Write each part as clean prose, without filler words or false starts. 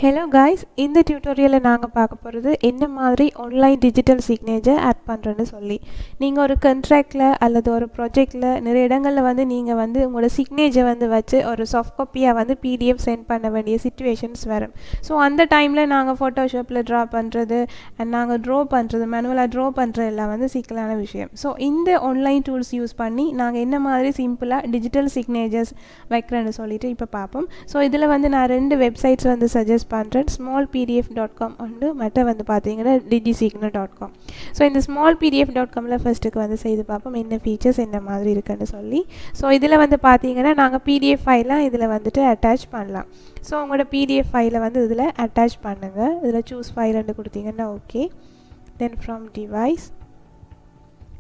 Hello guys, இந்த டியூட்டோரியலில் நாங்கள் பார்க்க போகிறது என்ன மாதிரி ஆன்லைன் டிஜிட்டல் சிக்னேச்சர் ஆட் பண்ணுறேன்னு சொல்லி. நீங்கள் ஒரு கண்ட்ராக்டில் அல்லது ஒரு ப்ராஜெக்டில் நிறைய இடங்களில் வந்து நீங்கள் வந்து உங்களோட சிக்னேச்சர் வந்து வச்சு ஒரு சாஃப்ட் காப்பியாக வந்து பிடிஎஃப் சென்ட் பண்ண வேண்டிய சிச்சுவேஷன்ஸ் வரும். ஸோ அந்த டைமில் நாங்கள் ஃபோட்டோஷாப்பில் ட்ரா பண்ணுறது அண்ட் நாங்கள் ட்ரா பண்ணுறது மேனுவலாக ட்ரா பண்ணுறது எல்லாம் வந்து சிக்கலான விஷயம். ஸோ இந்த ஆன்லைன் டூல்ஸ் யூஸ் பண்ணி நாங்கள் என்ன மாதிரி சிம்பிளாக டிஜிட்டல் சிக்னேச்சர்ஸ் வைக்கிறேன்னு சொல்லிட்டு இப்போ பார்ப்போம். ஸோ இதில் வந்து நான் 2 வெப்சைட்ஸ் வந்து சஜஸ்ட் பண்ணுறேன். smallpdf.com உண்டு, மற்ற வந்து பார்த்தீங்கன்னா digisigner.com. ஸோ இந்த smallpdf.comல ஃபர்ஸ்ட்டுக்கு வந்து செய்து பார்ப்போம் என்ன ஃபீச்சர்ஸ் என்ன மாதிரி இருக்குன்னு சொல்லி. ஸோ இதில் வந்து பார்த்தீங்கன்னா நாங்கள் பிடிஎஃப் ஃபைலாம் இதில் வந்துட்டு அட்டாச் பண்ணலாம். ஸோ உங்களோட பிடிஎஃப் ஃபைலை வந்து இதில் அட்டாச் பண்ணுங்கள். இதில் சூஸ் ஃபைல் கொடுத்தீங்கன்னா okay. Then from device,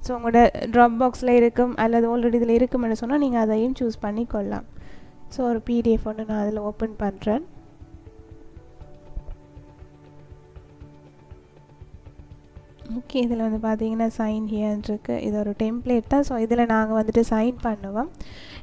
so உங்களோட ட்ராப் பாக்ஸில் இருக்கும் அல்லது ஆல்ரெடி இதில் இருக்குமென்னு சொன்னால் நீங்கள் அதையும் சூஸ் பண்ணி கொள்ளலாம். ஸோ ஒரு பிடிஎஃப் ஒன்று நான் அதில் ஓப்பன் பண்ணுறேன். ஓகே, இதில் வந்து பார்த்தீங்கன்னா சைன் ஹியர்ன்னு இருக்குது. இது ஒரு டெம்ப்ளேட் தான். ஸோ இதில் நாங்கள் வந்துட்டு சைன் பண்ணுவோம்.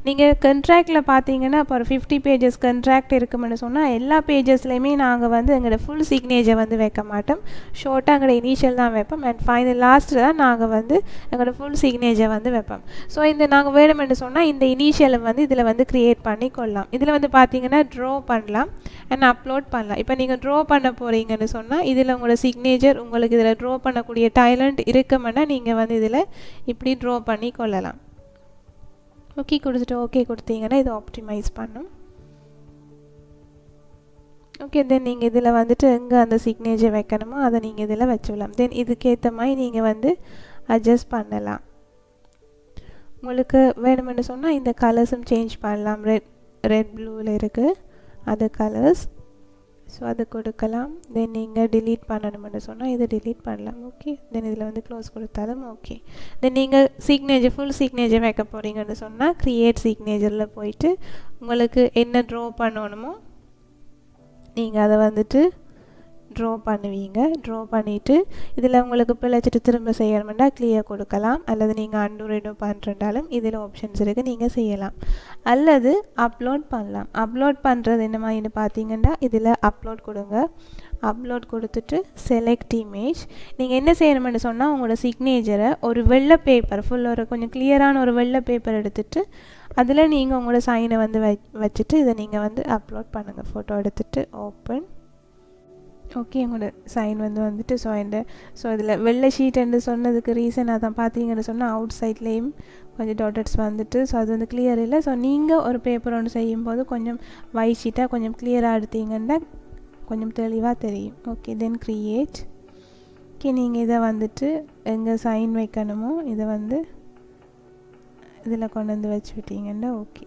நீங்கள் கண்ட்ராக்டில் பார்த்தீங்கன்னா இப்போ ஒரு 50 பேஜஸ் கண்ட்ராக்ட் இருக்குமென்னு சொன்னால் எல்லா பேஜஸ்லையுமே நாங்கள் வந்து எங்களோட ஃபுல் சிக்னேச்சர் வந்து வைக்க மாட்டோம். ஷார்ட்டாக எங்களோட இனிஷியல் தான் வைப்போம் அண்ட் ஃபைனல் லாஸ்ட்டில் தான் நாங்கள் வந்து எங்களோட ஃபுல் சிக்னேச்சர் வந்து வைப்போம். ஸோ இந்த நாங்கள் வேணுமென்னு சொன்னால் இந்த இனிஷியலை வந்து இதில் வந்து க்ரியேட் பண்ணி கொள்ளலாம். இதில் வந்து பார்த்தீங்கன்னா ட்ரா பண்ணலாம் அண்ட் அப்லோட் பண்ணலாம். இப்போ நீங்கள் ட்ரா பண்ண போகிறீங்கன்னு சொன்னால் இதில் உங்களோட சிக்னேச்சர் உங்களுக்கு இதில் ட்ரா பண்ணக்கூடிய டேலண்ட் இருக்குமென்னா நீங்கள் வந்து இதில் இப்படி ட்ரா பண்ணி கொள்ளலாம். ஓகே கொடுத்துட்டு ஓகே கொடுத்தீங்கன்னா இது ஆப்டிமைஸ் பண்ணும். ஓகே, தென் நீங்கள் இதில் வந்துட்டு எங்கே அந்த சிக்னேச்சர் வைக்கணுமோ அதை நீங்கள் இதில் வச்சுக்கலாம். தென் இதுக்கேற்ற மாதிரி நீங்கள் வந்து அட்ஜஸ்ட் பண்ணலாம். உங்களுக்கு வேணுமென்னு சொன்னால் இந்த கலர்ஸும் சேஞ்ச் பண்ணலாம். ரெட் ப்ளூவில் இருக்குது அது கலர்ஸ். ஸோ அது கொடுக்கலாம். தென் நீங்கள் டிலீட் பண்ணணுமென்னு சொன்னால் இதை டிலீட் பண்ணலாம். ஓகே, தென் இதில் வந்து க்ளோஸ் கொடுத்தாலும் ஓகே. தென் நீங்கள் சிக்னேச்சர் ஃபுல் சிக்னேச்சர் வைக்க போகிறீங்கன்னு சொன்னால் க்ரியேட் சிக்னேச்சரில் போயிட்டு உங்களுக்கு என்ன ட்ரா பண்ணணுமோ நீங்கள் அதை வந்துட்டு ட்ரா பண்ணுவீங்க. ட்ரா பண்ணிவிட்டு இதில் உங்களுக்கு பிழைச்சிட்டு திரும்ப செய்யணுமெண்டா கிளியர் கொடுக்கலாம். அல்லது நீங்கள் அண்டு ரெடோ பண்ணுறதாலும் இதில் ஆப்ஷன்ஸ் இருக்குது, நீங்கள் செய்யலாம். அல்லது அப்லோட் பண்ணலாம். அப்லோட் பண்ணுறது என்ன மாதிரின்னு பார்த்தீங்கன்னா இதில் அப்லோட் கொடுங்க. அப்லோட் கொடுத்துட்டு செலக்ட் இமேஜ். நீங்கள் என்ன செய்யணுமென்னு சொன்னால் உங்களோட சிக்னேச்சரை ஒரு வெள்ளை பேப்பர் ஃபுல் ஒரு கொஞ்சம் கிளியரான ஒரு வெள்ளை பேப்பர் எடுத்துகிட்டு அதில் நீங்கள் உங்களோட சைனை வந்து வச்சுட்டு இதை நீங்கள் வந்து அப்லோட் பண்ணுங்கள். ஃபோட்டோ எடுத்துகிட்டு ஓப்பன். ஓகே, உங்களோட சைன் வந்துட்டு ஸோ இதில் வெள்ளை ஷீட்டுன்னு சொன்னதுக்கு ரீசன் அதான் பார்த்தீங்கன்னு சொன்னால் அவுட் சைட்லேயும் கொஞ்சம் டாட்டட்ஸ் வந்துட்டு ஸோ அது வந்து கிளியர் இல்லை. ஸோ நீங்கள் ஒரு பேப்பர் ஒன்று செய்யும்போது கொஞ்சம் ஒயிட் ஷீட்டாக கொஞ்சம் கிளியராக எடுத்தீங்கன்னா கொஞ்சம் தெளிவாக தெரியும். ஓகே, தென் க்ரியேட். ஓகே, நீங்கள் இதை வந்துட்டு எங்கே சைன் வைக்கணுமோ இதை வந்து இதில் கொண்டு வந்து வச்சு விட்டீங்கன்னா ஓகே.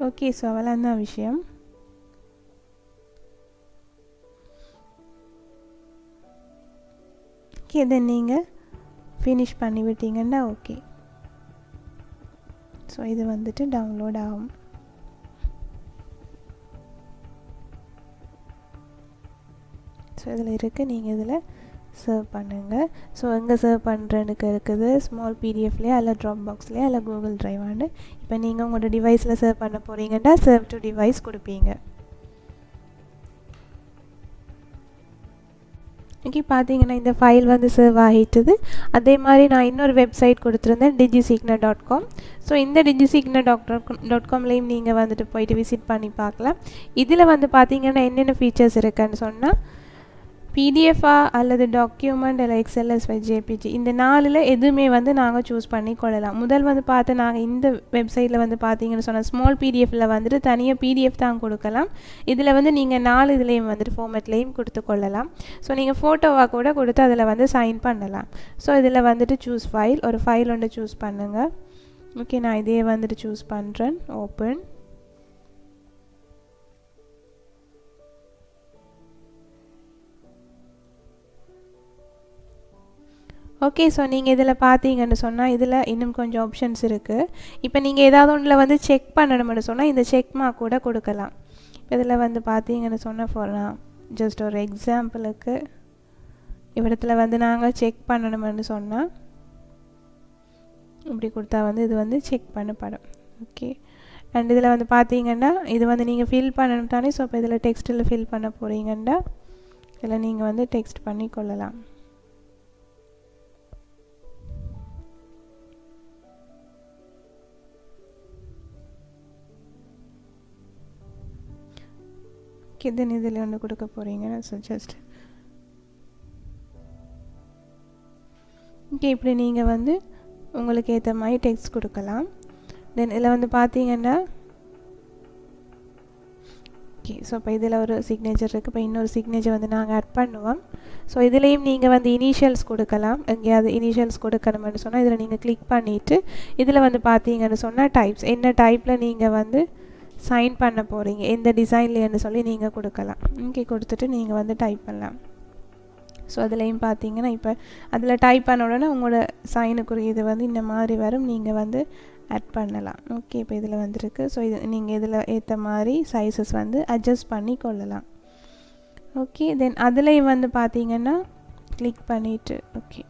ஓகே, ஸோ அவ்வளோதான் விஷயம். ஓகே, தென் நீங்கள் ஃபினிஷ் பண்ணி விட்டீங்கன்னா ஓகே. ஸோ இது வந்துட்டு டவுன்லோட் ஆகும். ஸோ இதில் இருக்குது, நீங்கள் இதில் சர்வ் பண்ணுங்கள். ஸோ எங்கே சர்வ் பண்ணுறதுக்கு இருக்குது ஸ்மால் பிடிஎஃப்லேயே அல்ல ட்ராப் பாக்ஸ்லேயே அல்ல கூகுள் ட்ரைவான்னு. இப்போ நீங்கள் உங்களோட டிவைஸில் சர்வ் பண்ண போகிறீங்கன்னா சர்வ் டு டிவைஸ் கொடுப்பீங்க. ஓகே, பார்த்தீங்கன்னா இந்த ஃபைல் வந்து சர்வ் ஆகிட்டுது. அதே மாதிரி நான் இன்னொரு வெப்சைட் கொடுத்துருந்தேன் digisigner.com. ஸோ இந்த digisigner.comலையும் நீங்கள் வந்துட்டு போயிட்டு விசிட் பண்ணி பார்க்கலாம். இதில் வந்து பார்த்தீங்கன்னா என்னென்ன ஃபீச்சர்ஸ் இருக்குன்னு சொன்னால் பிடிஎஃபா அல்லது டாக்குமெண்ட் இல்லை எக்ஸ்எல்எஸ் ஜேபிஜி இந்த 4ல் எதுவுமே வந்து நாங்கள் சூஸ் பண்ணி கொள்ளலாம். முதல் வந்து பார்த்து நாங்கள் இந்த வெப்சைட்டில் வந்து பார்த்தீங்கன்னு சொன்னால் ஸ்மால் பிடிஎஃப்பில் வந்துட்டு தனியாக பிடிஎஃப் தான் கொடுக்கலாம். இதில் வந்து நீங்கள் 4 இதுலேயும் வந்துட்டு ஃபார்மேட்லேயும் கொடுத்து கொள்ளலாம். ஸோ நீங்கள் ஃபோட்டோவாக கூட கொடுத்து அதில் வந்து சைன் பண்ணலாம். ஸோ இதில் வந்துட்டு சூஸ் ஃபைல், ஒரு ஃபைல் ஒன்று சூஸ் பண்ணுங்கள். ஓகே, நான் இதே வந்துட்டு சூஸ் பண்ணுறேன். ஓப்பன். ஓகே, ஸோ நீங்கள் இதில் பார்த்தீங்கன்னு சொன்னால் இதில் இன்னும் கொஞ்சம் ஆப்ஷன்ஸ் இருக்குது. இப்போ நீங்கள் ஏதாவது ஒன்றில் வந்து செக் பண்ணணும்னு சொன்னால் இந்த செக் மார்க் கூட கொடுக்கலாம். இதில் வந்து பார்த்தீங்கன்னு சொன்னால் நான் ஜஸ்ட் ஒரு எக்ஸாம்பிளுக்கு இவ்விடத்தில் வந்து நாங்கள் செக் பண்ணணும்னு சொன்னால் இப்படி கொடுத்தா வந்து இது வந்து செக் பண்ணப்படும். ஓகே, அண்ட் இதில் வந்து பார்த்தீங்கன்னா இது வந்து நீங்கள் ஃபில் பண்ணணும் தானே. ஸோ இப்போ இதில் டெக்ஸ்ட்டில் ஃபில் பண்ண போகிறீங்கன்னா இதில் நீங்கள் வந்து டெக்ஸ்ட் பண்ணி கொள்ளலாம். ஓகே, தென் இதில் ஒன்று கொடுக்க போகிறீங்கன்னா ஸோ ஜஸ்ட் ஓகே, இப்படி நீங்கள் வந்து உங்களுக்கு ஏற்ற மாதிரி டெக்ஸ்ட் கொடுக்கலாம். தென் இதில் வந்து பார்த்தீங்கன்னா ஓகே, ஸோ இப்போ இதில் ஒரு சிக்னேச்சர் இருக்குது. இப்போ இன்னொரு சிக்னேச்சர் வந்து நாங்கள் ஆட் பண்ணுவோம். ஸோ இதுலேயும் நீங்கள் வந்து இனிஷியல்ஸ் கொடுக்கலாம். எங்கேயாவது இனிஷியல்ஸ் கொடுக்கணும்னு சொன்னால் இதில் நீங்கள் கிளிக் பண்ணிவிட்டு இதில் வந்து பார்த்தீங்கன்னு சொன்னால் டைப்ஸ் என்ன டைப்பில் நீங்கள் வந்து சைன் பண்ண போகிறீங்க, எந்த டிசைன்லேன்னு சொல்லி நீங்கள் கொடுக்கலாம். ஓகே, கொடுத்துட்டு நீங்கள் வந்து டைப் பண்ணலாம். ஸோ அதுலேயும் பார்த்தீங்கன்னா இப்போ அதில் டைப் பண்ண உடனே உங்களோட சைனுக்குரிய இது வந்து இந்த மாதிரி வரும், நீங்கள் வந்து ஆட் பண்ணலாம். ஓகே, இப்போ இதில் வந்துருக்கு. ஸோ இது நீங்கள் இதில் ஏற்ற மாதிரி சைஸஸ் வந்து அட்ஜஸ்ட் பண்ணி கொள்ளலாம். ஓகே, தென் அதுலேயும் வந்து பார்த்தீங்கன்னா கிளிக் பண்ணிவிட்டு ஓகே,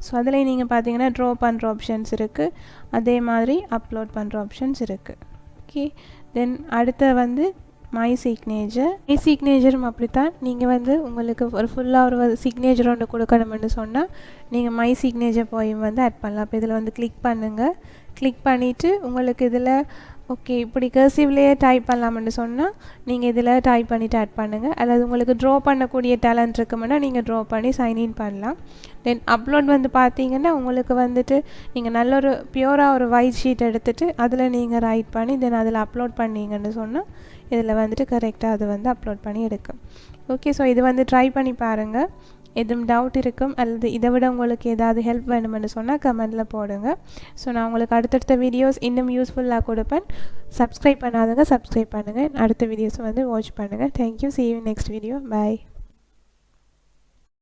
ஸோ அதில் நீங்கள் பார்த்தீங்கன்னா ட்ரா பண்ணுற ஆப்ஷன்ஸ் இருக்குது, அதே மாதிரி அப்லோட் பண்ணுற ஆப்ஷன்ஸ் இருக்குது. ஓகே, தென் அடுத்த வந்து மை சிக்னேச்சரும் அப்படித்தான். நீங்கள் வந்து உங்களுக்கு ஒரு ஃபுல்லாக ஒரு சிக்னேச்சர் ஒன்று கொடுக்கணும்னு சொன்னால் நீங்கள் மை சிக்னேச்சர் போய் வந்து ஆட் பண்ணலாம். அப்போ இதில் வந்து கிளிக் பண்ணுங்கள். கிளிக் பண்ணிவிட்டு உங்களுக்கு இதில் ஓகே இப்படி கர்சிவ்லேயே டைப் பண்ணலாம்னு சொன்னால் நீங்கள் இதில் டைப் பண்ணிவிட்டு ஆட் பண்ணுங்கள். அல்லது உங்களுக்கு ட்ரா பண்ணக்கூடிய டேலண்ட் இருக்குமென்னா நீங்கள் ட்ரா பண்ணி சைன்இன் பண்ணலாம். தென் அப்லோட் வந்து பார்த்தீங்கன்னா உங்களுக்கு வந்துட்டு நீங்கள் நல்ல ஒரு பியூராக ஒரு ஒயிட் ஷீட் எடுத்துகிட்டு அதில் நீங்கள் ரைட் பண்ணி தென் அதில் அப்லோட் பண்ணிங்கன்னு சொன்னால் இதில் வந்துட்டு கரெக்டாக அது வந்து அப்லோட் பண்ணி எடுக்கும். ஓகே, ஸோ இது வந்து ட்ரை பண்ணி பாருங்கள். எதுவும் டவுட் இருக்கும் அல்லது இதை விட உங்களுக்கு ஏதாவது ஹெல்ப் வேணுமென்னு சொன்னால் கமெண்டில் போடுங்க. ஸோ நான் உங்களுக்கு அடுத்தடுத்த வீடியோஸ் இன்னும் யூஸ்ஃபுல்லாக கொடுப்பேன். சப்ஸ்கிரைப் பண்ணாதவங்க சப்ஸ்கிரைப் பண்ணுங்கள். அடுத்த வீடியோஸும் வந்து வாட்ச் பண்ணுங்கள். Thank you. see you in next video. Bye.